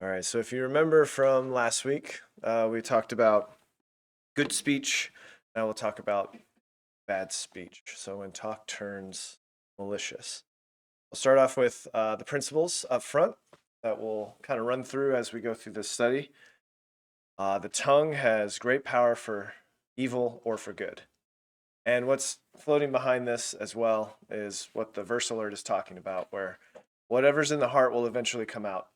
All right, so if you remember from last week, we talked about good speech. Now we'll talk about bad speech. So when talk turns malicious. We'll start off with the principles up front that we'll kind of run through as we go through this study. The tongue has great power for evil or for good. And what's floating behind this as well is what the verse alert is talking about, where whatever's in the heart will eventually come out.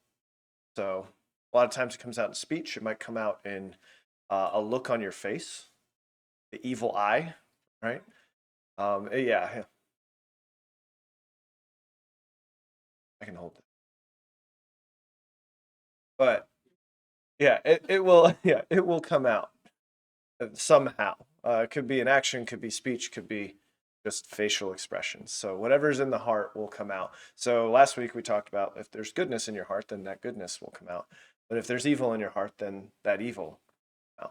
So a lot of times it comes out in speech. It might come out in a look on your face, the evil eye, right? Yeah, I can hold it. But yeah, it will. Yeah, it will come out somehow. It could be an action, could be speech, could be just facial expressions. So whatever's in the heart will come out. So last week we talked about if there's goodness in your heart, then that goodness will come out. But if there's evil in your heart, then that evil will come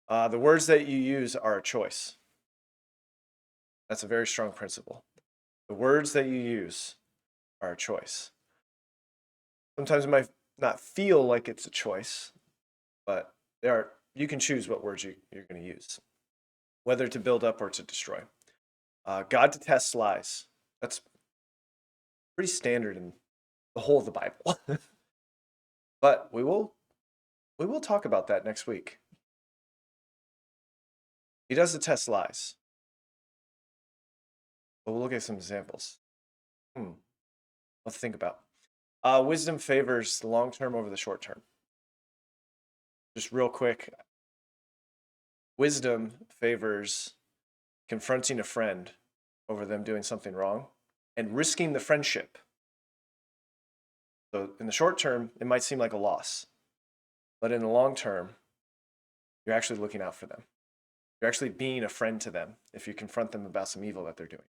out. The words that you use are a choice. That's a very strong principle. The words that you use are a choice. Sometimes it might not feel like it's a choice, but you can choose what words you're going to use, whether to build up or to destroy. God detests lies. That's pretty standard in the whole of the Bible. But we will talk about that next week. He does detest lies. But we'll look at some examples. Let's think about. Wisdom favors the long term over the short term. Just real quick, wisdom favors confronting a friend over them doing something wrong and risking the friendship. So in the short term, it might seem like a loss, but in the long term, you're actually looking out for them. You're actually being a friend to them if you confront them about some evil that they're doing.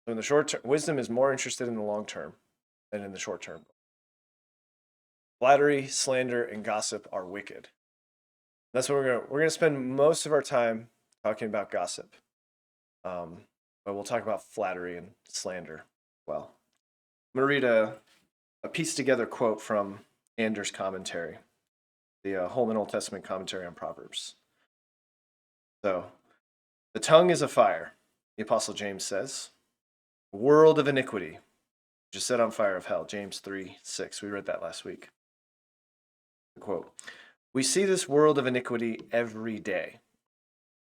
So in the short term, wisdom is more interested in the long term than in the short term. Flattery, slander, and gossip are wicked. That's what we're gonna spend most of our time talking about gossip. But we'll talk about flattery and slander as well. I'm gonna read a pieced together quote from Anders' commentary, the Holman Old Testament commentary on Proverbs. So, the tongue is a fire, the Apostle James says, a world of iniquity, which is set on fire of hell, James 3:6. We read that last week. The quote, we see this world of iniquity every day.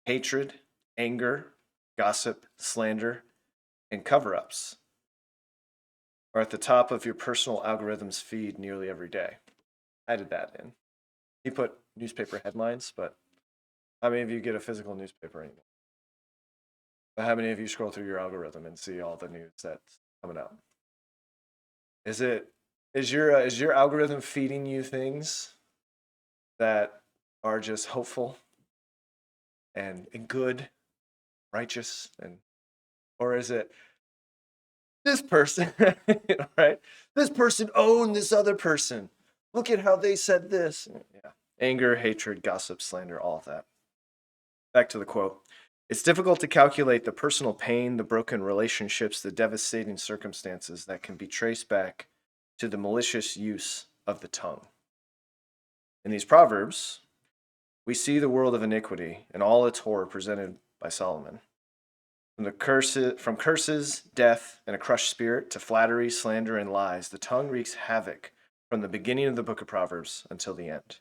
Hatred, anger, gossip, slander, and cover-ups are at the top of your personal algorithm's feed nearly every day. I added that in. He put newspaper headlines, but how many of you get a physical newspaper anymore? But how many of you scroll through your algorithm and see all the news that's coming out? Is your algorithm feeding you things that are just hopeful and good, righteous, or is it this person, right? This person owned this other person. Look at how they said this. Yeah. Anger, hatred, gossip, slander, all of that. Back to the quote. It's difficult to calculate the personal pain, the broken relationships, the devastating circumstances that can be traced back to the malicious use of the tongue. In these proverbs, we see the world of iniquity and all its horror presented by Solomon. From curses, death, and a crushed spirit to flattery, slander, and lies, the tongue wreaks havoc from the beginning of the book of Proverbs until the end.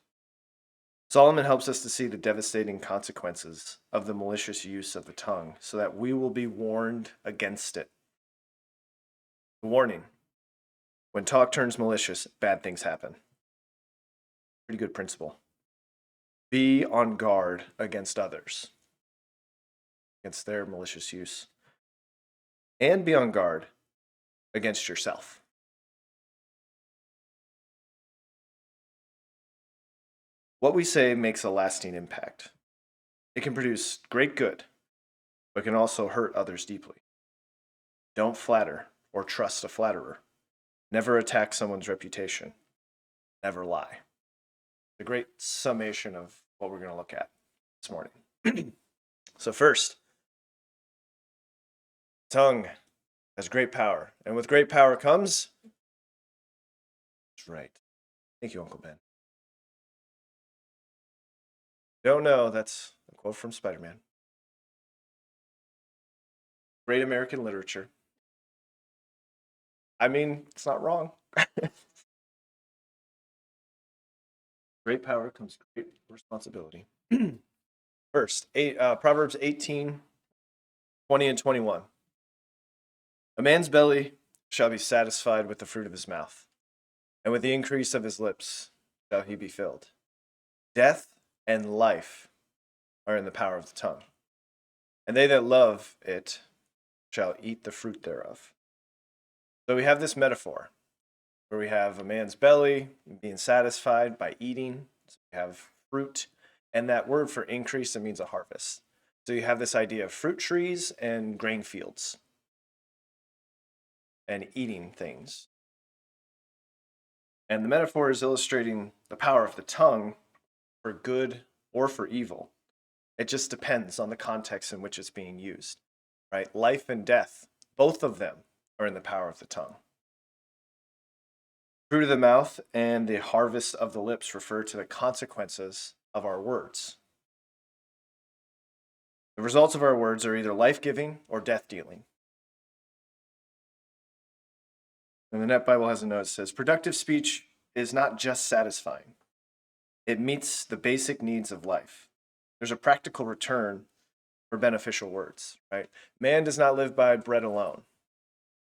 Solomon helps us to see the devastating consequences of the malicious use of the tongue so that we will be warned against it. Warning. When talk turns malicious, bad things happen. Pretty good principle. Be on guard against others, against their malicious use. And be on guard against yourself. What we say makes a lasting impact. It can produce great good, but can also hurt others deeply. Don't flatter or trust a flatterer. Never attack someone's reputation. Never lie. A great summation of what we're going to look at this morning. So first, tongue has great power. And with great power comes, that's right, Thank you, Uncle Ben. Don't know. That's a quote from Spider-Man. Great American literature. I mean, it's not wrong. Great power comes great responsibility. First, Proverbs 18, 20 and 21. A man's belly shall be satisfied with the fruit of his mouth, and with the increase of his lips shall he be filled. Death and life are in the power of the tongue, and they that love it shall eat the fruit thereof. So we have this metaphor where we have a man's belly being satisfied by eating. So we have fruit, and that word for increase, it means a harvest. So you have this idea of fruit trees and grain fields and eating things. And the metaphor is illustrating the power of the tongue for good or for evil. It just depends on the context in which it's being used, right? Life and death, both of them are in the power of the tongue. Fruit of the mouth and the harvest of the lips refer to the consequences of our words. The results of our words are either life-giving or death-dealing. And the Net Bible has a note that says, productive speech is not just satisfying. It meets the basic needs of life. There's a practical return for beneficial words, right? Man does not live by bread alone,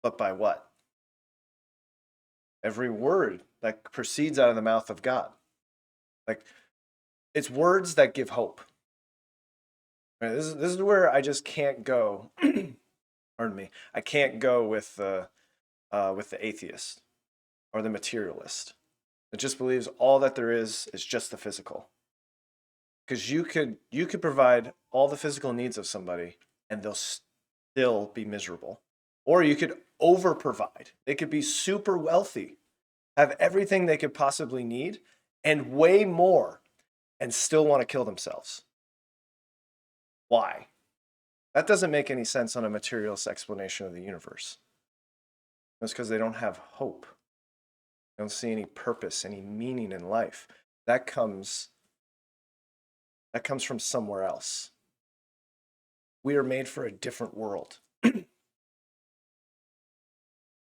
but by what? Every word that proceeds out of the mouth of God. Like, it's words that give hope. Right? This is where I just can't go. Pardon me. I can't go with the atheist or the materialist. It just believes all that there is just the physical. Because you could provide all the physical needs of somebody and they'll still be miserable. Or you could over provide. They could be super wealthy, have everything they could possibly need, and way more, and still want to kill themselves. Why? That doesn't make any sense on a materialist explanation of the universe. It's because they don't have hope. They don't see any purpose, any meaning in life. That comes from somewhere else. We are made for a different world.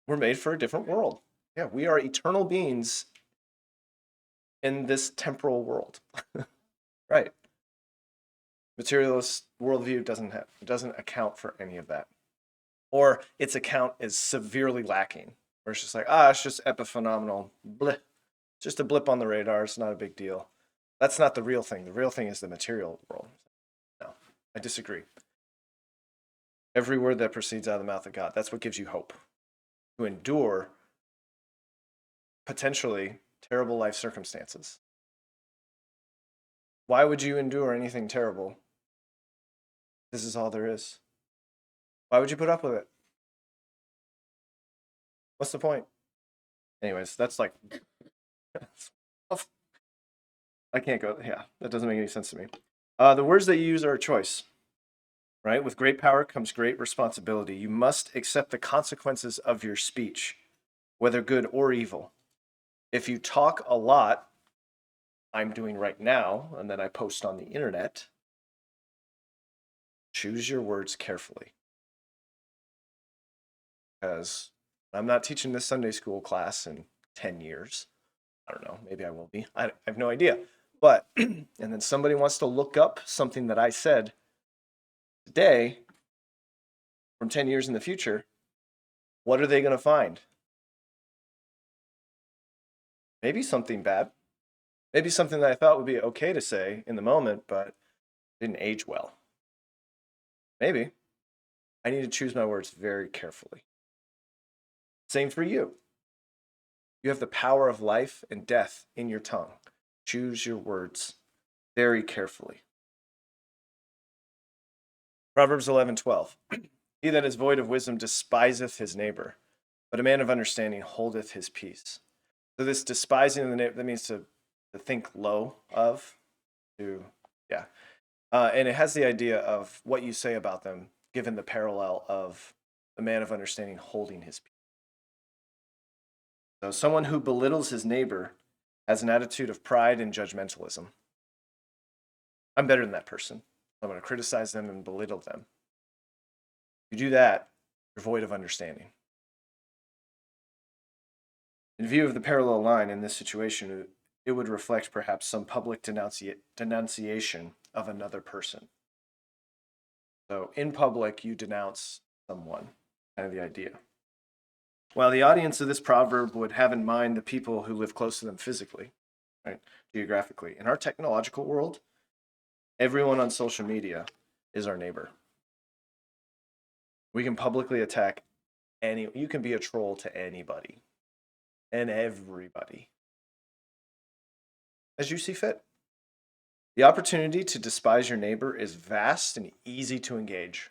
We're made for a different world. Yeah, we are eternal beings in this temporal world. Right. Materialist worldview doesn't account for any of that. Or its account is severely lacking. Where it's just like, it's just epiphenomenal. Bleh. Just a blip on the radar. It's not a big deal. That's not the real thing. The real thing is the material world. No, I disagree. Every word that proceeds out of the mouth of God, that's what gives you hope to endure potentially terrible life circumstances. Why would you endure anything terrible? This is all there is. Why would you put up with it? What's the point? Anyways, that's like, I can't go, yeah, that doesn't make any sense to me. The words that you use are a choice, right? With great power comes great responsibility. You must accept the consequences of your speech, whether good or evil. If you talk a lot, I'm doing right now, and then I post on the internet, choose your words carefully. Because I'm not teaching this Sunday school class in 10 years. I don't know, maybe I will be. I have no idea. But, and then somebody wants to look up something that I said today from 10 years in the future, what are they going to find? Maybe something bad. Maybe something that I thought would be okay to say in the moment, but didn't age well. Maybe. I need to choose my words very carefully. Same for you. You have the power of life and death in your tongue. Choose your words very carefully. Proverbs 11:12. He that is void of wisdom despiseth his neighbor, but a man of understanding holdeth his peace. So this despising the neighbor, that means to think low of, and it has the idea of what you say about them, given the parallel of the man of understanding holding his peace. So someone who belittles his neighbor has an attitude of pride and judgmentalism. I'm better than that person. I'm going to criticize them and belittle them. If you do that, you're void of understanding. In view of the parallel line in this situation, it would reflect perhaps some public denunciation of another person. So in public, you denounce someone, kind of the idea. While the audience of this proverb would have in mind the people who live close to them physically, right, geographically. In our technological world, everyone on social media is our neighbor. We can publicly attack you can be a troll to anybody and everybody as you see fit. The opportunity to despise your neighbor is vast and easy to engage.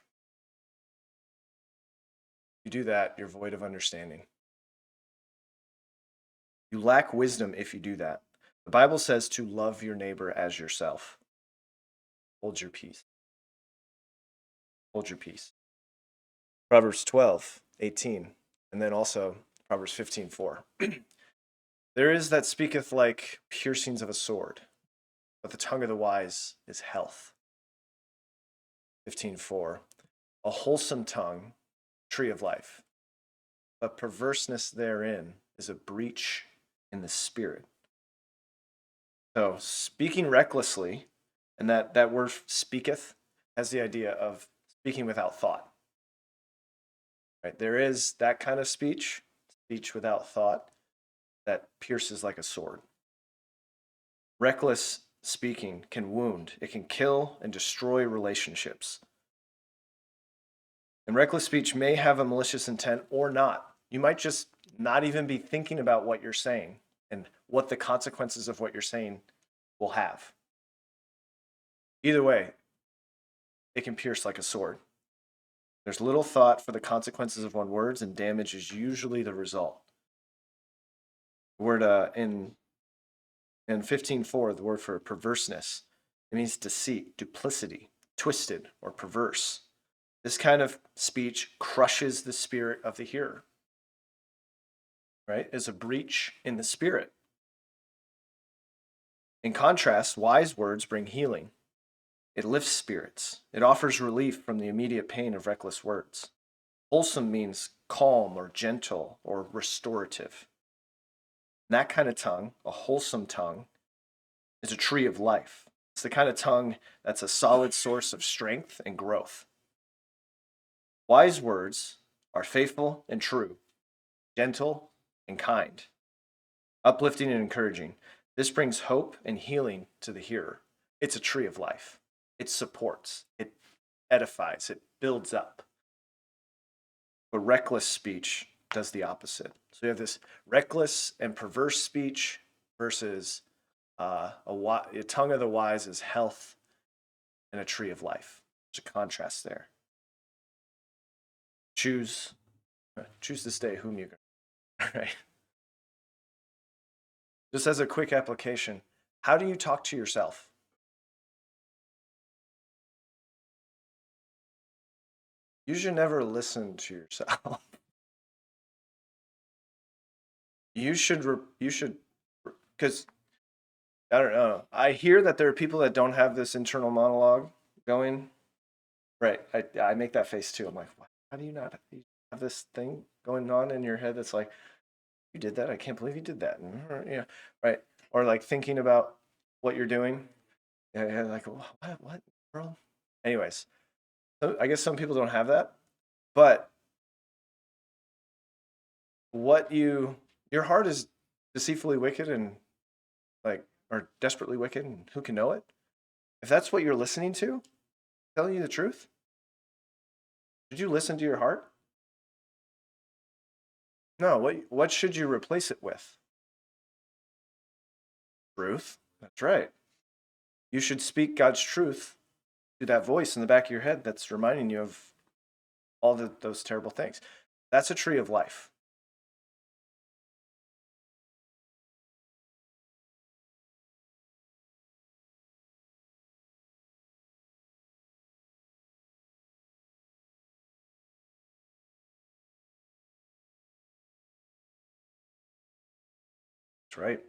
If you do that, you're void of understanding. You lack wisdom if you do that. The Bible says to love your neighbor as yourself. Hold your peace. Hold your peace. Proverbs 12:18, and then also Proverbs 15:4. There is that speaketh like piercings of a sword, but the tongue of the wise is health. 15:4. A wholesome tongue, tree of life, but perverseness therein is a breach in the spirit. So speaking recklessly, and that word speaketh has the idea of speaking without thought. Right? There is that kind of speech without thought, that pierces like a sword. Reckless speaking can wound, it can kill and destroy relationships. And reckless speech may have a malicious intent or not. You might just not even be thinking about what you're saying and what the consequences of what you're saying will have. Either way, it can pierce like a sword. There's little thought for the consequences of one's words, and damage is usually the result. The word in 15:4, the word for perverseness, it means deceit, duplicity, twisted, or perverse. This kind of speech crushes the spirit of the hearer, right? It's a breach in the spirit. In contrast, wise words bring healing. It lifts spirits. It offers relief from the immediate pain of reckless words. Wholesome means calm or gentle or restorative. And that kind of tongue, a wholesome tongue, is a tree of life. It's the kind of tongue that's a solid source of strength and growth. Wise words are faithful and true, gentle and kind, uplifting and encouraging. This brings hope and healing to the hearer. It's a tree of life. It supports, it edifies, it builds up. But reckless speech does the opposite. So you have this reckless and perverse speech versus a tongue of the wise is health and a tree of life. There's a contrast there. Choose this day whom you go. Right. Just as a quick application, how do you talk to yourself? You should never listen to yourself. You should, because I don't know. I hear that there are people that don't have this internal monologue going. Right. I make that face too. I'm like, how do you not have this thing going on in your head that's like, you did that? I can't believe you did that. Yeah. Right. Or like thinking about what you're doing. Yeah. Like, what, world? Anyways, so I guess some people don't have that. But your heart is deceitfully wicked and like, or desperately wicked, and who can know it? If that's what you're listening to, telling you the truth, did you listen to your heart? No, what should you replace it with? Truth. That's right. You should speak God's truth to that voice in the back of your head that's reminding you of all those terrible things. That's a tree of life. That's right.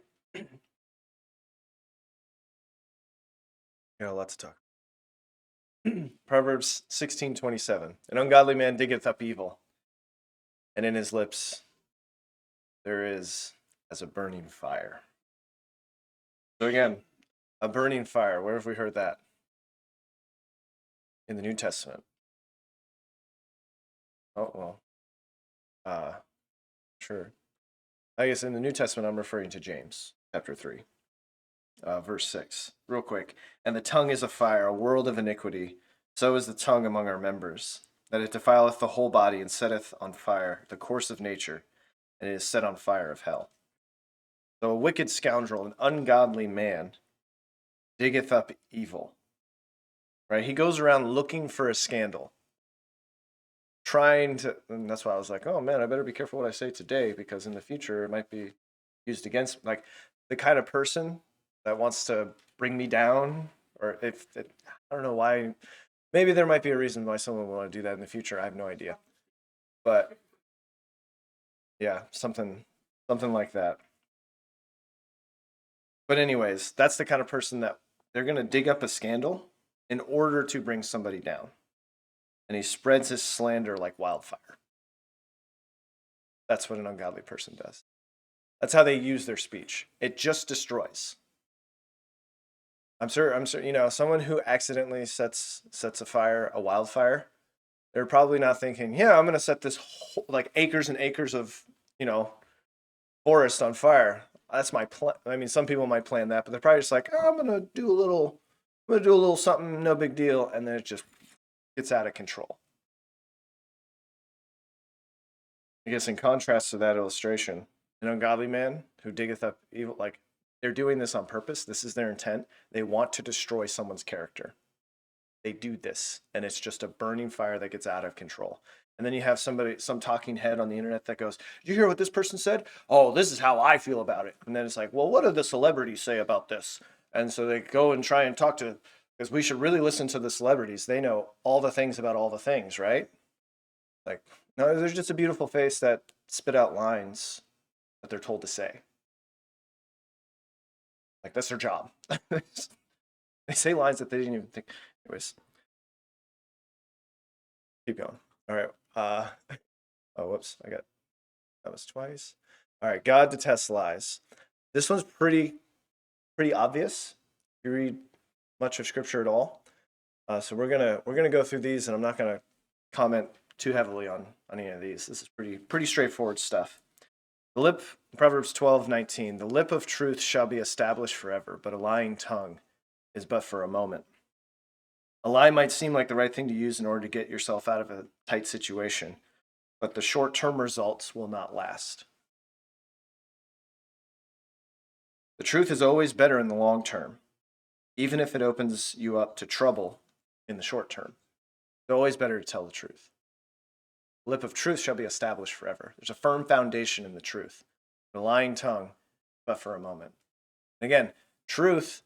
Got a lot to talk. Proverbs 16:27. An ungodly man diggeth up evil, and in his lips there is as a burning fire. So again, a burning fire. Where have we heard that? In the New Testament. Oh, well. Sure. I guess in the New Testament, I'm referring to James chapter 3, verse 6. Real quick. And the tongue is a fire, a world of iniquity. So is the tongue among our members, that it defileth the whole body and setteth on fire the course of nature, and it is set on fire of hell. So a wicked scoundrel, an ungodly man, diggeth up evil. Right? He goes around looking for a scandal, trying to, and that's why I was like, oh man, I better be careful what I say today, because in the future it might be used against, like, the kind of person that wants to bring me down, or if it, I don't know why. Maybe there might be a reason why someone would want to do that in the future. I have no idea, but yeah, something like that. But anyways, that's the kind of person that they're going to dig up a scandal in order to bring somebody down. And he spreads his slander like wildfire. That's what an ungodly person does. That's how they use their speech. It just destroys. I'm sure, someone who accidentally sets a fire, a wildfire, they're probably not thinking, yeah, I'm going to set this whole, like, acres and acres of, forest on fire. That's my plan. I mean, some people might plan that, but they're probably just like, oh, I'm gonna do a little something, no big deal, and then it just gets out of control. I guess in contrast to that illustration, an ungodly man who diggeth up evil, like, they're doing this on purpose. This is their intent. They want to destroy someone's character. They do this, and it's just a burning fire that gets out of control. And then you have some talking head on the internet that goes, "Did you hear what this person said? Oh, this is how I feel about it." And then it's like, well, what do the celebrities say about this? And so they go and try and talk to, because we should really listen to the celebrities. They know all the things about all the things, right? Like, no, there's just a beautiful face that spit out lines that they're told to say. Like, that's their job. They say lines that they didn't even think. Anyways, keep going. All right. Oh, whoops. That was twice. All right. God detests lies. This one's pretty obvious. If you read much of Scripture at all. So we're gonna go through these, and I'm not gonna comment too heavily on any of these. This is pretty straightforward stuff. Proverbs 12:19. The lip of truth shall be established forever, but a lying tongue is but for a moment. A lie might seem like the right thing to use in order to get yourself out of a tight situation, but the short-term results will not last. The truth is always better in the long term, even if it opens you up to trouble in the short term. It's always better to tell the truth. The lip of truth shall be established forever. There's a firm foundation in the truth. The lying tongue, but for a moment. And again, truth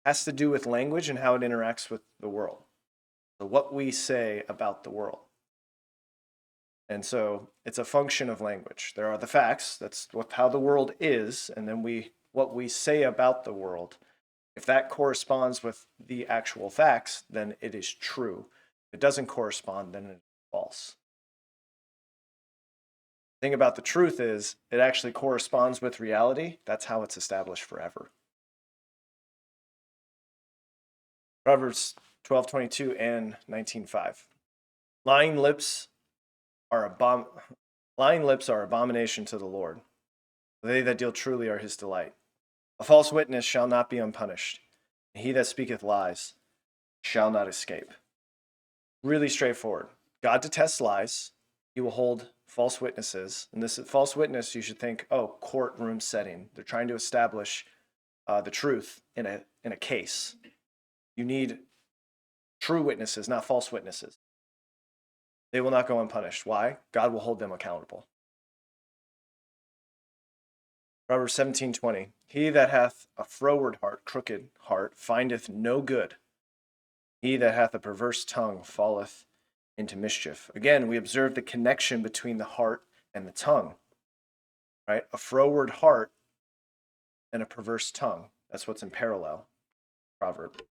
has to do with language and how it interacts with the world. So what we say about the world. And so it's a function of language. There are the facts, that's how the world is, and then what we say about the world. If that corresponds with the actual facts, then it is true. If it doesn't correspond, then it is false. The thing about the truth is it actually corresponds with reality. That's how it's established forever. Proverbs 12:22 and 19:5. Lying lips are abomination to the Lord. They that deal truly are his delight. A false witness shall not be unpunished, and he that speaketh lies shall not escape. Really straightforward. God detests lies. He will hold false witnesses. And this false witness, you should think, oh, courtroom setting. They're trying to establish the truth in a case. You need true witnesses, not false witnesses. They will not go unpunished. Why? God will hold them accountable. Proverbs 17:20. He that hath a froward heart, crooked heart, findeth no good. He that hath a perverse tongue falleth into mischief. Again, we observe the connection between the heart and the tongue. Right? A froward heart and a perverse tongue. That's what's in parallel. Proverb.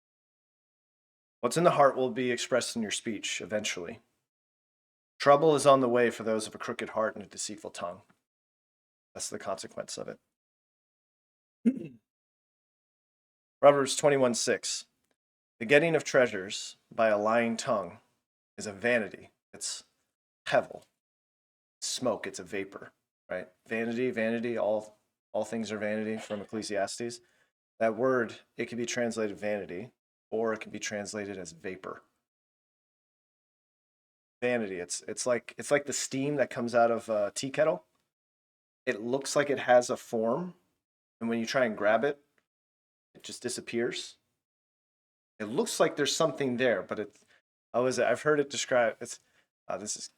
What's in the heart will be expressed in your speech eventually. Trouble is on the way for those of a crooked heart and a deceitful tongue. That's the consequence of it. Proverbs 21:6. The getting of treasures by a lying tongue is a vanity. It's hevel. Smoke, it's a vapor, right? Vanity, all things are vanity from Ecclesiastes. That word, it can be translated vanity, or it can be translated as vapor. Vanity, it's like the steam that comes out of a tea kettle. It looks like it has a form, and when you try and grab it, it just disappears. It looks like there's something there, but I've heard it described. This is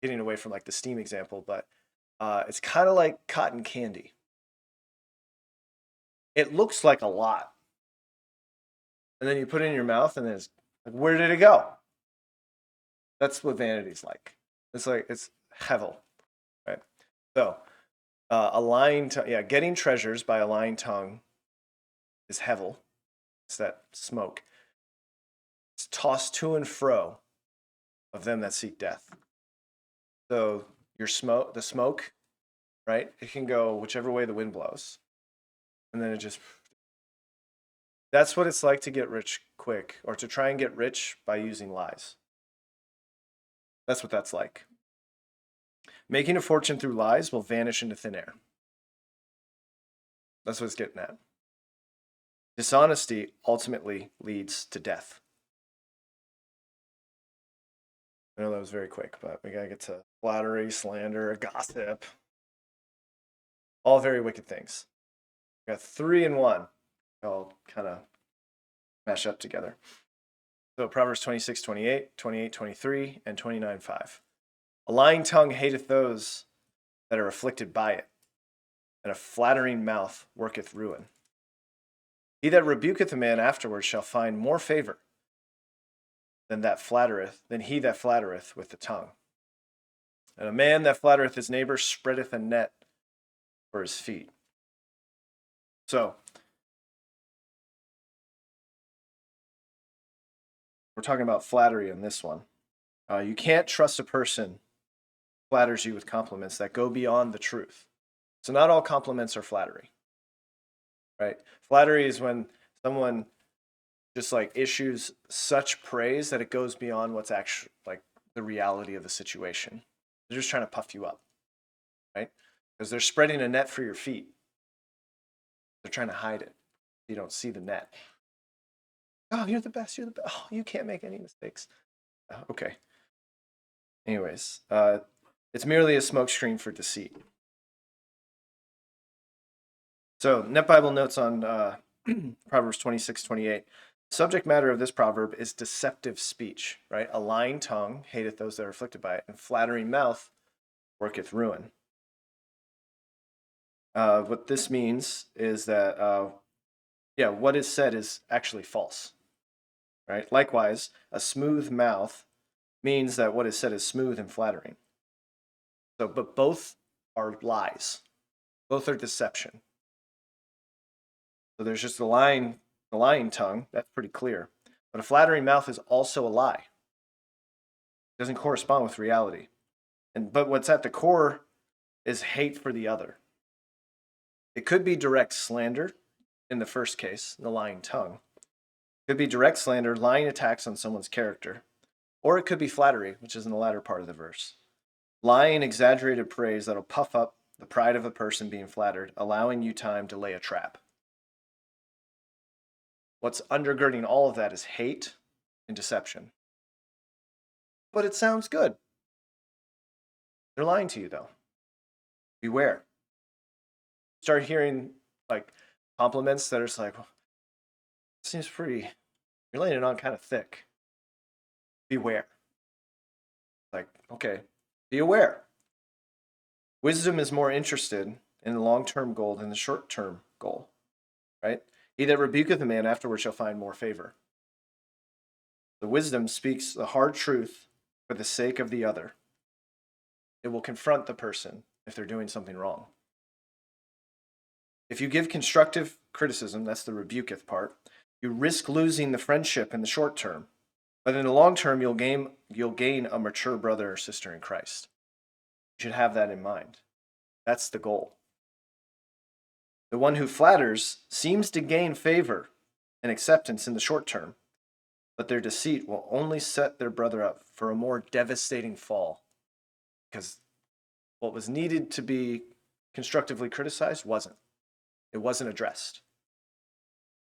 getting away from like the steam example, but it's kind of like cotton candy. It looks like a lot, and then you put it in your mouth, and then it's like, where did it go? That's what vanity's like. It's hevel, right? So a lying tongue, yeah, getting treasures by a lying tongue is hevel. It's that smoke. It's tossed to and fro of them that seek death. So the smoke, right? It can go whichever way the wind blows, and then that's what it's like to get rich quick, or to try and get rich by using lies. That's what that's like. Making a fortune through lies will vanish into thin air. That's what it's getting at. Dishonesty ultimately leads to death. I know that was very quick, but we gotta get to flattery, slander, gossip. All very wicked things. We got 3 and 1. All kind of mash up together. So Proverbs 26:28, 28:23, and 29:5. A lying tongue hateth those that are afflicted by it, and a flattering mouth worketh ruin. He that rebuketh a man afterwards shall find more favor than he that flattereth with the tongue. And a man that flattereth his neighbor spreadeth a net for his feet. So we're talking about flattery in this one. You can't trust a person who flatters you with compliments that go beyond the truth. So not all compliments are flattery, right? Flattery is when someone just like issues such praise that it goes beyond what's actually like the reality of the situation. They're just trying to puff you up, right? Because they're spreading a net for your feet. They're trying to hide it. You don't see the net. Oh, you're the best. You're the best. Oh, you can't make any mistakes. Okay. Anyways, it's merely a smokescreen for deceit. So, Net Bible notes on Proverbs 26:28. Subject matter of this proverb is deceptive speech, right? A lying tongue hateth those that are afflicted by it, and flattering mouth worketh ruin. What this means is that, what is said is actually false, right? Likewise, a smooth mouth means that what is said is smooth and flattering. So, but both are lies. Both are deception. So there's just the lying tongue. That's pretty clear. But a flattering mouth is also a lie. It doesn't correspond with reality. But what's at the core is hate for the other. It could be direct slander in the first case, the lying tongue. It could be direct slander, lying attacks on someone's character. Or it could be flattery, which is in the latter part of the verse. Lying, exaggerated praise that'll puff up the pride of a person being flattered, allowing you time to lay a trap. What's undergirding all of that is hate and deception. But it sounds good. They're lying to you, though. Beware. Start hearing like compliments that are just like, well, seems pretty, you're laying it on kind of thick. Beware. Like, okay, be aware. Wisdom is more interested in the long-term goal than the short-term goal, right? He that rebuketh a man afterward shall find more favor. The wisdom speaks the hard truth for the sake of the other. It will confront the person if they're doing something wrong. If you give constructive criticism, that's the rebuketh part, you risk losing the friendship in the short term, But in the long term, you'll gain a mature brother or sister in Christ. You should have that in mind. That's the goal. The one who flatters seems to gain favor and acceptance in the short term, but their deceit will only set their brother up for a more devastating fall, because what was needed to be constructively criticized wasn't. It wasn't addressed.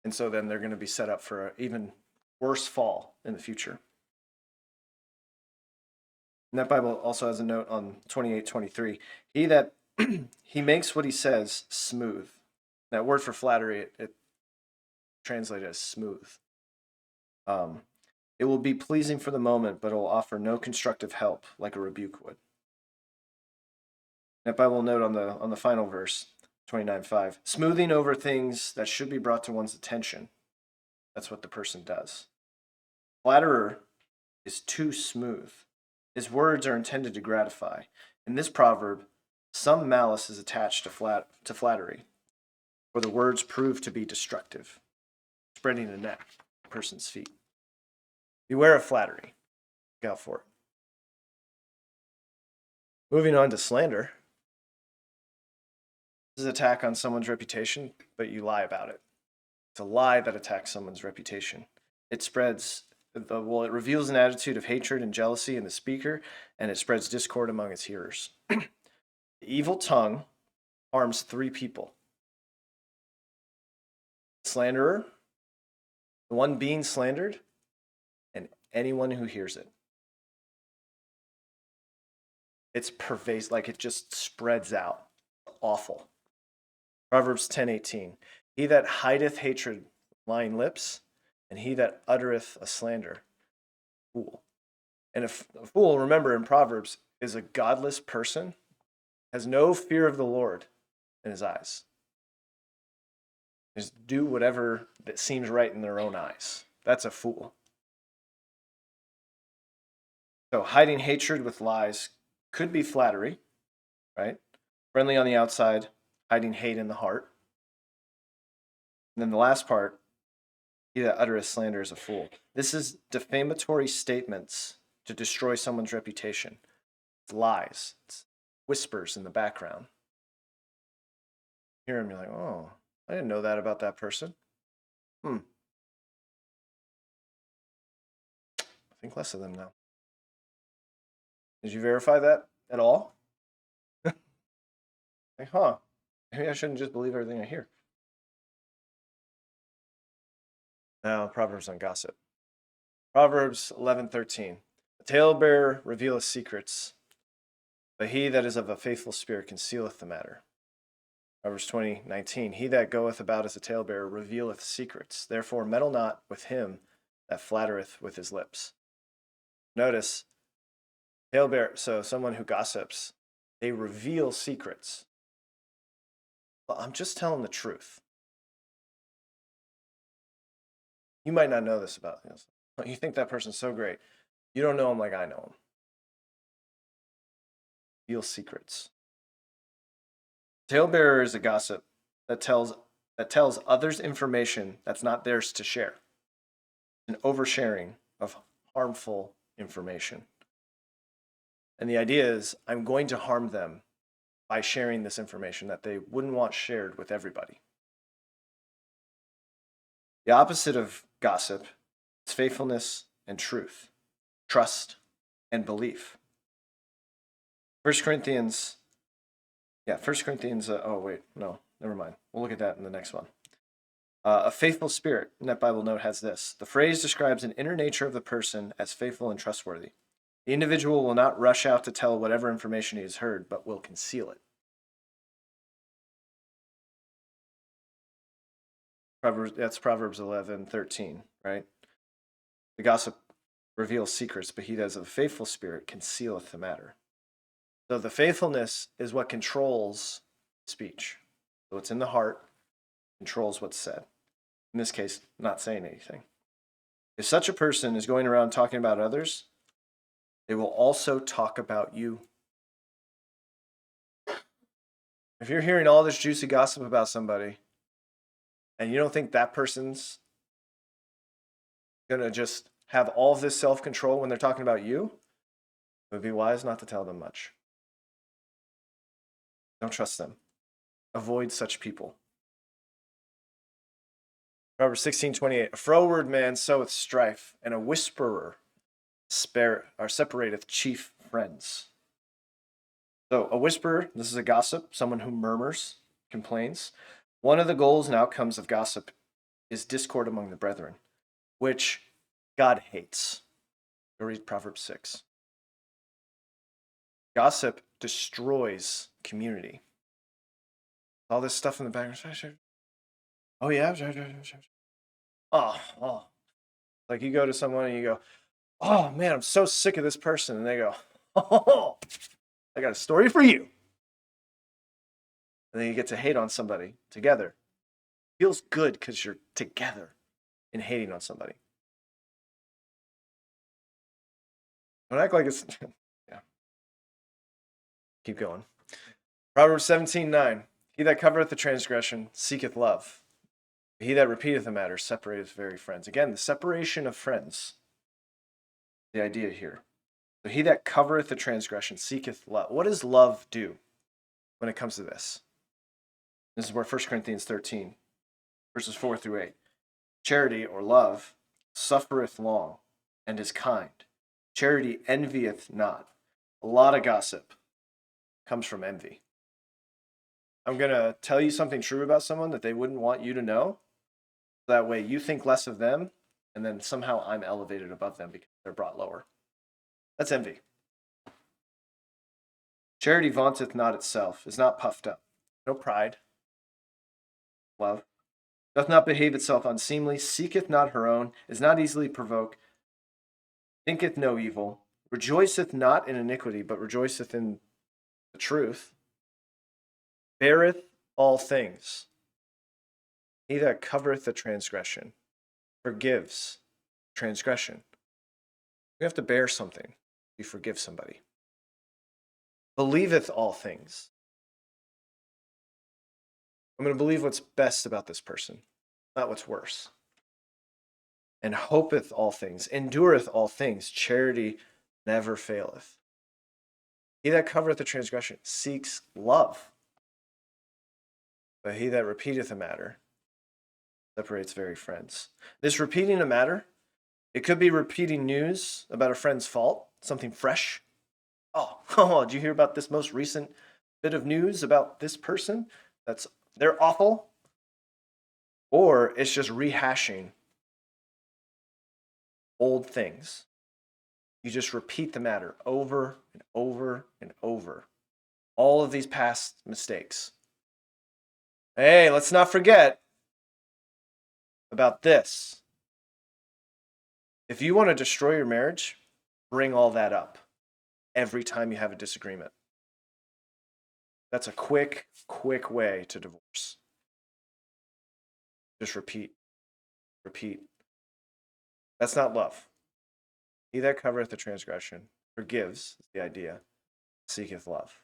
And so then they're going to be set up for an even worse fall in the future. And that Bible also has a note on 28:23. He makes what he says smooth. That word for flattery, it translated as smooth. It will be pleasing for the moment, but it will offer no constructive help like a rebuke would. That Bible note on the final verse, 29:5. Smoothing over things that should be brought to one's attention. That's what the person does. Flatterer is too smooth. His words are intended to gratify. In this proverb, some malice is attached to flattery, for the words prove to be destructive, spreading a net at a person's feet. Beware of flattery. Look out for it. Moving on to slander. This is an attack on someone's reputation, but you lie about it. It's a lie that attacks someone's reputation. It reveals an attitude of hatred and jealousy in the speaker, and it spreads discord among its hearers. The evil tongue harms 3 people: slanderer, the one being slandered, and anyone who hears it. It's pervasive, like it just spreads out. Awful. Proverbs 10:18. He that hideth hatred with lying lips, and he that uttereth a slander, fool. And a fool, remember in Proverbs, is a godless person, has no fear of the Lord in his eyes. Just do whatever that seems right in their own eyes. That's a fool. So hiding hatred with lies could be flattery, right? Friendly on the outside, hiding hate in the heart. And then the last part, he that uttereth slander is a fool. This is defamatory statements to destroy someone's reputation. It's lies. It's whispers in the background. You hear him, you're like, oh, I didn't know that about that person. I think less of them now. Did you verify that at all? Like, maybe I shouldn't just believe everything I hear. Now, Proverbs on gossip. Proverbs 11:13. The talebearer revealeth secrets, but he that is of a faithful spirit concealeth the matter. Proverbs 20:19. He that goeth about as a talebearer revealeth secrets. Therefore meddle not with him that flattereth with his lips. Notice, talebearer, so someone who gossips, they reveal secrets. Well, I'm just telling the truth. You might not know this about this. You think that person's so great. You don't know him like I know him. Reveal secrets. Talebearer is a gossip that tells others information that's not theirs to share. An oversharing of harmful information. And the idea is, I'm going to harm them by sharing this information that they wouldn't want shared with everybody. The opposite of gossip is faithfulness and truth, trust and belief. 1 Corinthians, oh wait, no, never mind. We'll look at that in the next one. A faithful spirit, in that Bible note, has this. The phrase describes an inner nature of the person as faithful and trustworthy. The individual will not rush out to tell whatever information he has heard, but will conceal it. That's Proverbs 11:13, right? The gossip reveals secrets, but he that is of a faithful spirit concealeth the matter. So the faithfulness is what controls speech. So what's in the heart controls what's said. In this case, not saying anything. If such a person is going around talking about others, they will also talk about you. If you're hearing all this juicy gossip about somebody, and you don't think that person's going to just have all of this self-control when they're talking about you, it would be wise not to tell them much. Don't trust them. Avoid such people. Proverbs 16:28. A froward man soweth strife, and a whisperer separateth chief friends. So a whisperer, this is a gossip, someone who murmurs, complains. One of the goals and outcomes of gossip is discord among the brethren, which God hates. Go read Proverbs 6. Gossip destroys community. All this stuff in the background. Oh, yeah. Oh. Like you go to someone and you go, oh, man, I'm so sick of this person. And they go, oh, I got a story for you. And then you get to hate on somebody together. It feels good because you're together in hating on somebody. Don't act like it's... yeah. Keep going. Proverbs 17:9. He that covereth the transgression seeketh love. He that repeateth the matter separateth very friends. Again, the separation of friends. The idea here. So he that covereth the transgression seeketh love. What does love do when it comes to this? This is where 1 Corinthians 13, verses 4 through 8. Charity, or love, suffereth long, and is kind. Charity envieth not. A lot of gossip comes from envy. I'm going to tell you something true about someone that they wouldn't want you to know. That way you think less of them, and then somehow I'm elevated above them because they're brought lower. That's envy. Charity vaunteth not itself, is not puffed up. No pride. Love. Doth not behave itself unseemly, seeketh not her own, is not easily provoked, thinketh no evil, rejoiceth not in iniquity, but rejoiceth in the truth, beareth all things. He that covereth the transgression forgives transgression. You have to bear something. You forgive somebody. Believeth all things. I'm going to believe what's best about this person, not what's worse. And hopeth all things, endureth all things. Charity never faileth. He that covereth the transgression seeks love. But he that repeateth a matter separates very friends. This repeating a matter, it could be repeating news about a friend's fault, something fresh. Oh, did you hear about this most recent bit of news about this person? They're awful. Or it's just rehashing old things. You just repeat the matter over and over and over. All of these past mistakes. Hey, let's not forget about this. If you want to destroy your marriage, bring all that up every time you have a disagreement. That's a quick way to divorce. Just repeat. That's not love. He that covereth the transgression forgives, is the idea, seeketh love.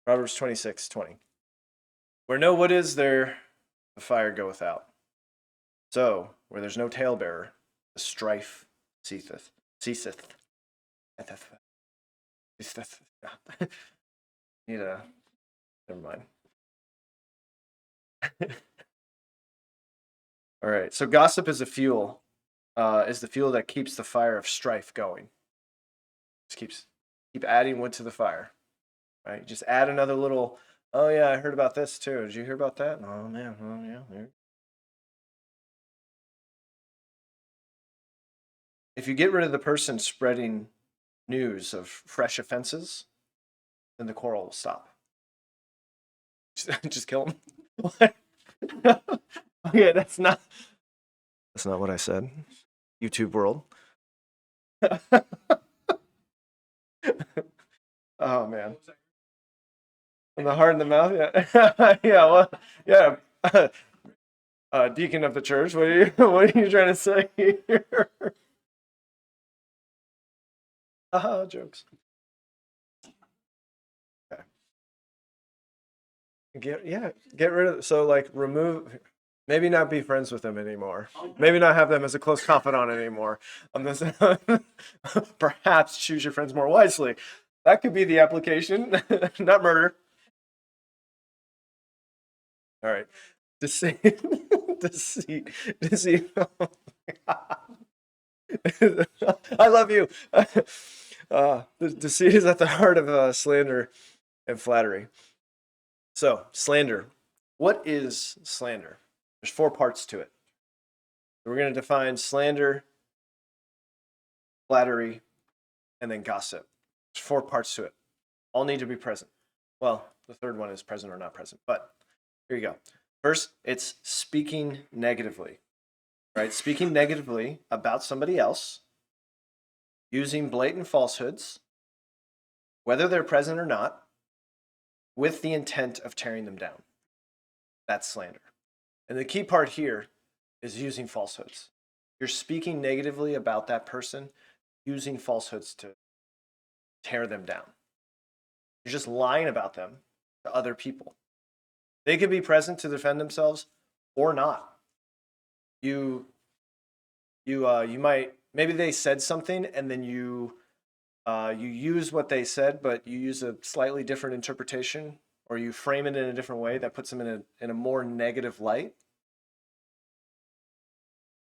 Proverbs 26:20. Where no wood is, there the fire goeth out. So, where there's no talebearer, the strife ceaseth. Never mind. All right, so gossip is a fuel, is the fuel that keeps the fire of strife going. Just keep adding wood to the fire, right? Just add another little, oh yeah, I heard about this too. Did you hear about that? Oh man, oh yeah. If you get rid of the person spreading news of fresh offenses, then the quarrel will stop. Just kill him. Okay, that's not what I said. YouTube world. Oh man. In the heart and the mouth, yeah. Yeah, well, yeah. Deacon of the church, what are you trying to say here? Jokes. Okay. Get rid of, so like remove Maybe not be friends with them anymore. Maybe not have them as a close confidant anymore. This, perhaps choose your friends more wisely. That could be the application, not murder. All right. Deceit. Deceit. Deceit. I love you. Deceit is at the heart of slander and flattery. So, slander. What is slander? There's 4 parts to it. We're going to define slander, flattery, and then gossip. There's 4 parts to it. All need to be present. Well, the third one is present or not present, but here you go. First, it's speaking negatively, right? Speaking negatively about somebody else, using blatant falsehoods, whether they're present or not, with the intent of tearing them down. That's slander. And the key part here is using falsehoods. You're speaking negatively about that person, using falsehoods to tear them down. You're just lying about them to other people. They could be present to defend themselves or not. You might, maybe they said something and then you use what they said, but you use a slightly different interpretation, or you frame it in a different way that puts them in a more negative light.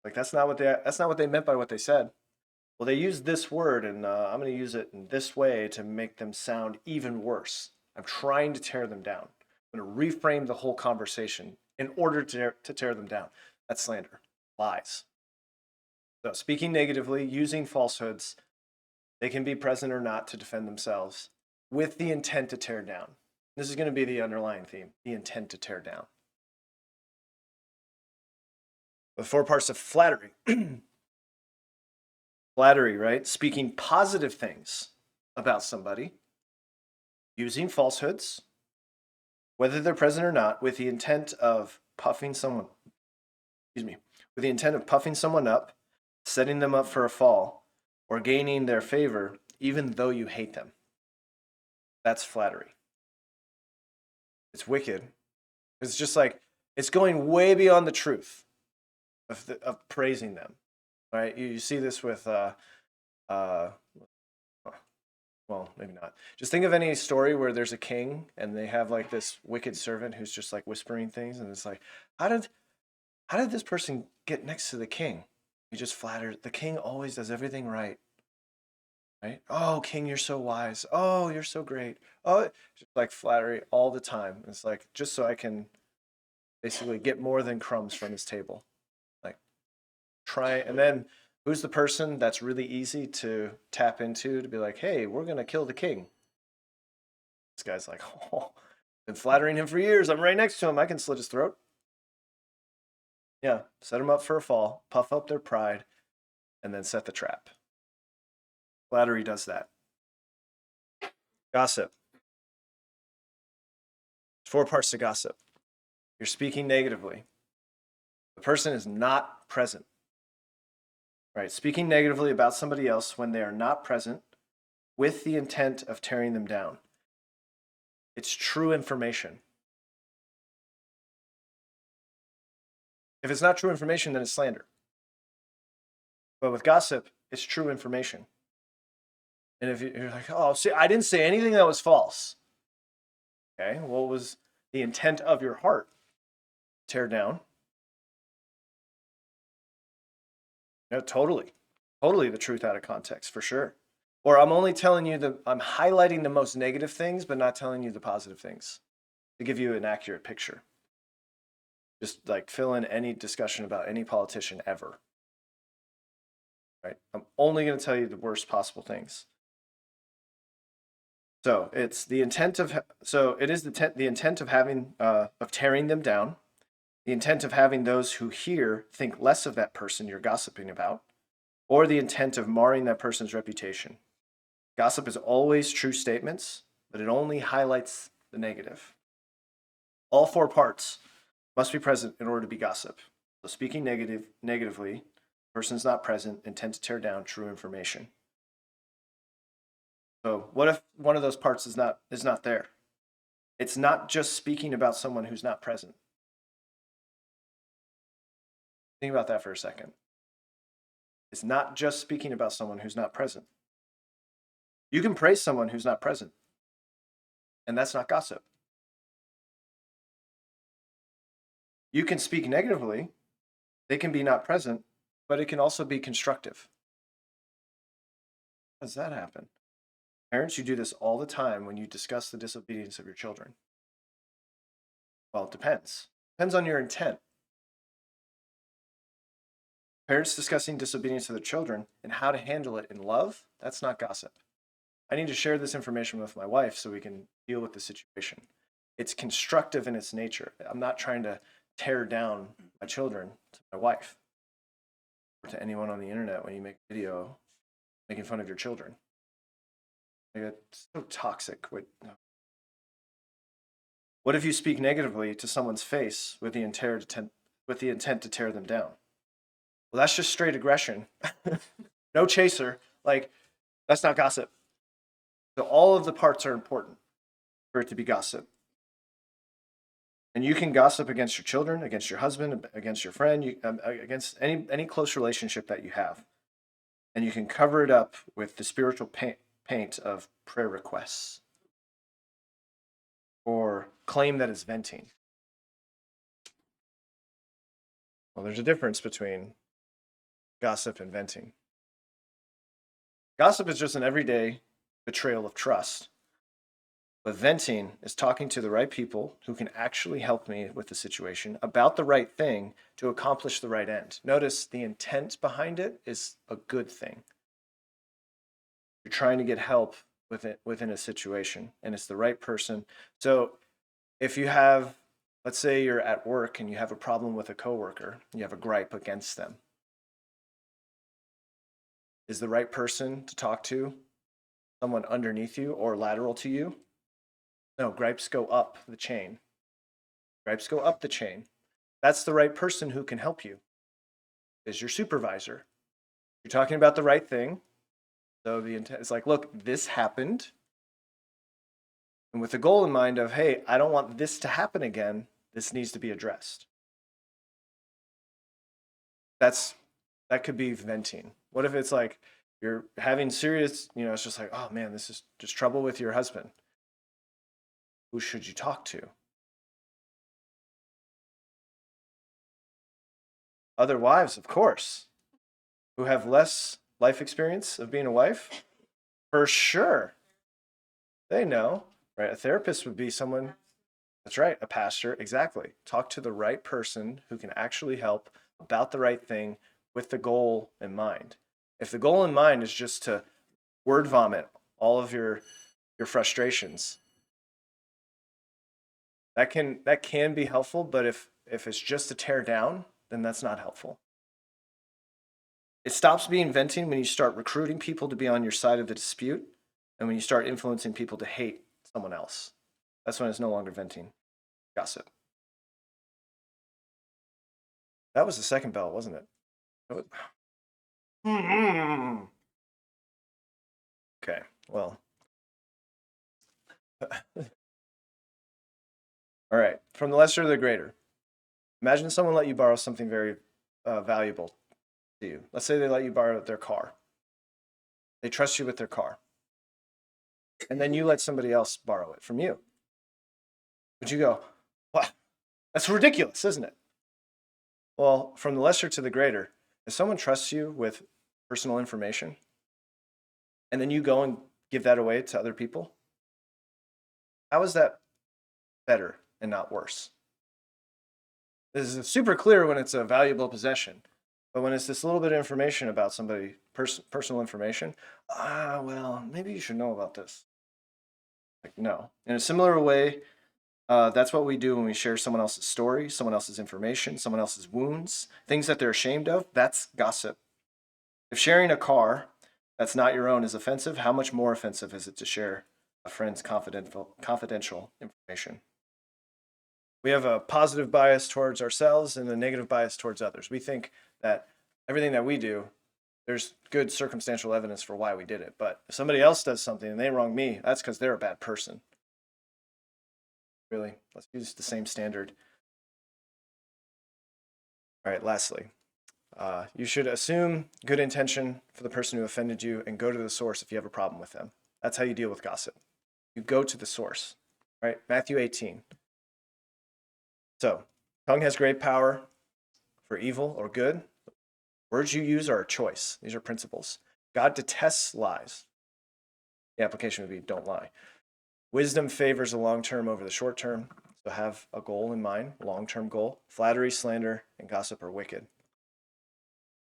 Like that's not what they meant by what they said. Well, they used this word, and I'm going to use it in this way to make them sound even worse. I'm trying to tear them down. I'm going to reframe the whole conversation in order to tear them down. That's slander, lies. So speaking negatively, using falsehoods, they can be present or not to defend themselves with the intent to tear down. This is going to be the underlying theme, the intent to tear down. The 4 parts of flattery. Flattery, right? Speaking positive things about somebody, using falsehoods, whether they're present or not, with the intent of puffing someone, with the intent of puffing someone up, setting them up for a fall, or gaining their favor, even though you hate them. That's flattery. It's wicked. It's just like, it's going way beyond the truth of praising them, right? You see this with, well, maybe not. Just think of any story where there's a king and they have like this wicked servant who's just like whispering things, and it's like, how did this person get next to the king? You just flatter. The king always does everything right. Right? Oh, king, you're so wise. Oh, you're so great. Oh, just like flattery all the time. It's like just so I can basically get more than crumbs from his table. Like try, and then who's the person that's really easy to tap into to be like, hey, we're gonna kill the king. This guy's like, oh, been flattering him for years. I'm right next to him. I can slit his throat. Yeah, set them up for a fall, puff up their pride, and then set the trap. Flattery does that. Gossip. There's 4 parts to gossip. You're speaking negatively. The person is not present. Right? Speaking negatively about somebody else when they are not present with the intent of tearing them down. It's true information. If it's not true information, then it's slander. But with gossip, it's true information. And if you're like, oh, see, I didn't say anything that was false. Okay, what was the intent of your heart? Tear down. No, totally. Totally the truth out of context, for sure. Or I'm only telling you I'm highlighting the most negative things, but not telling you the positive things to give you an accurate picture. Just like fill in any discussion about any politician ever. Right? I'm only going to tell you the worst possible things. So it's the intent of, so it is the intent of having, of tearing them down, the intent of having those who hear think less of that person you're gossiping about, or the intent of marring that person's reputation. Gossip is always true statements, but it only highlights the negative. All 4 parts must be present in order to be gossip. So speaking negatively, person's not present, intent to tear down true information. So what if one of those parts is not there? It's not just speaking about someone who's not present. Think about that for a second. It's not just speaking about someone who's not present. You can praise someone who's not present, and that's not gossip. You can speak negatively, they can be not present, but it can also be constructive. How does that happen? Parents, you do this all the time when you discuss the disobedience of your children. Well, it depends. Depends on your intent. Parents discussing disobedience of their children and how to handle it in love, that's not gossip. I need to share this information with my wife so we can deal with the situation. It's constructive in its nature. I'm not trying to tear down my children to my wife or to anyone on the internet when you make a video making fun of your children. Like, it's so toxic. What if you speak negatively to someone's face with the intent to tear them down? Well, that's just straight aggression. No chaser. Like, that's not gossip. So all of the parts are important for it to be gossip. And you can gossip against your children, against your husband, against your friend, against any close relationship that you have. And you can cover it up with the spiritual paint of prayer requests or claim that it's venting. Well, there's a difference between gossip and venting. Gossip is just an everyday betrayal of trust. But venting is talking to the right people who can actually help me with the situation about the right thing to accomplish the right end. Notice the intent behind it is a good thing. You're trying to get help within a situation, and it's the right person. So if you have, let's say you're at work and you have a problem with a coworker, you have a gripe against them. Is the right person to talk to someone underneath you or lateral to you? No, gripes go up the chain. Gripes go up the chain. That's the right person who can help you, is your supervisor. You're talking about the right thing. So the intent is like, look, this happened. And with the goal in mind of, hey, I don't want this to happen again. This needs to be addressed. That could be venting. What if it's like you're having serious, it's just like, oh man, this is just trouble with your husband. Who should you talk to? Other wives, of course, who have less life experience of being a wife. For sure. They know, right? A therapist would be someone, that's right, a pastor, exactly. Talk to the right person who can actually help about the right thing with the goal in mind. If the goal in mind is just to word vomit all of your frustrations, that can be helpful, but if it's just to tear down, then that's not helpful. It stops being venting when you start recruiting people to be on your side of the dispute and when you start influencing people to hate someone else. That's when it's no longer venting. Gossip. That was the second bell, wasn't it? Okay, well. All right, from the lesser to the greater. Imagine someone let you borrow something very valuable to you. Let's say they let you borrow their car. They trust you with their car. And then you let somebody else borrow it from you. Would you go, wow, that's ridiculous, isn't it? Well, from the lesser to the greater, if someone trusts you with personal information and then you go and give that away to other people, how is that better and not worse? This is super clear when it's a valuable possession, but when it's this little bit of information about somebody, personal information, well, maybe you should know about this. Like, no. In a similar way, that's what we do when we share someone else's story, someone else's information, someone else's wounds, things that they're ashamed of. That's gossip. If sharing a car that's not your own is offensive, how much more offensive is it to share a friend's confidential information? We have a positive bias towards ourselves and a negative bias towards others. We think that everything that we do, there's good circumstantial evidence for why we did it. But if somebody else does something and they wrong me, that's because they're a bad person. Really, let's use the same standard. All right, lastly, You should assume good intention for the person who offended you and go to the source if you have a problem with them. That's how you deal with gossip. You go to the source, right? Matthew 18. So, tongue has great power for evil or good. Words you use are a choice. These are principles. God detests lies. The application would be don't lie. Wisdom favors the long term over the short term. So have a goal in mind, long-term goal. Flattery, slander, and gossip are wicked.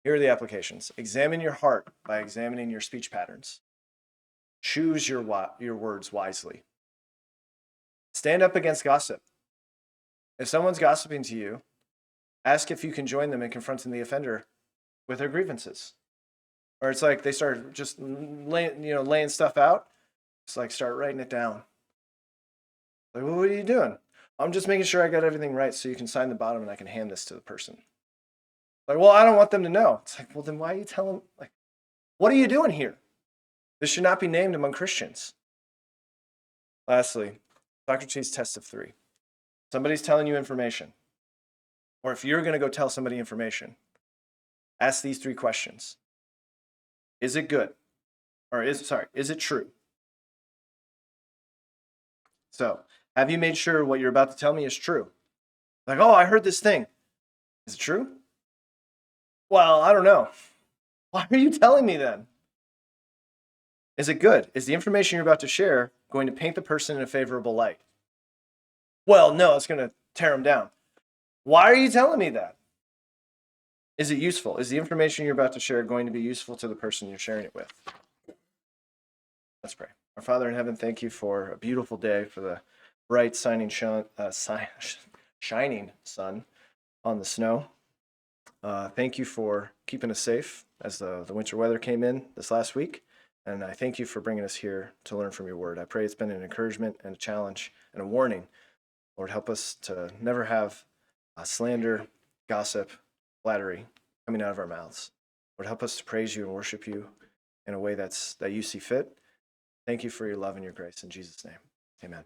Here are the applications. Examine your heart by examining your speech patterns. Choose your words wisely. Stand up against gossip. If someone's gossiping to you, ask if you can join them in confronting the offender with their grievances. Or it's like they start just laying stuff out. It's like start writing it down. Like, well, what are you doing? I'm just making sure I got everything right so you can sign the bottom and I can hand this to the person. Like, well, I don't want them to know. It's like, well, then why are you telling them? Like, what are you doing here? This should not be named among Christians. Lastly, Socrates' test of 3. Somebody's telling you information. Or if you're going to go tell somebody information, ask these 3 questions. Is it good? Or is it true? So, have you made sure what you're about to tell me is true? Like, oh, I heard this thing. Is it true? Well, I don't know. Why are you telling me then? Is it good? Is the information you're about to share going to paint the person in a favorable light? Well, no, it's going to tear them down. Why are you telling me that? Is it useful? Is the information you're about to share going to be useful to the person you're sharing it with? Let's pray. Our Father in heaven, thank you for a beautiful day, for the bright shining sun on the snow. Thank you for keeping us safe as the winter weather came in this last week. And I thank you for bringing us here to learn from your word. I pray it's been an encouragement and a challenge and a warning. Lord, help us to never have slander, gossip, flattery coming out of our mouths. Lord, help us to praise you and worship you in a way that you see fit. Thank you for your love and your grace. In Jesus' name, amen.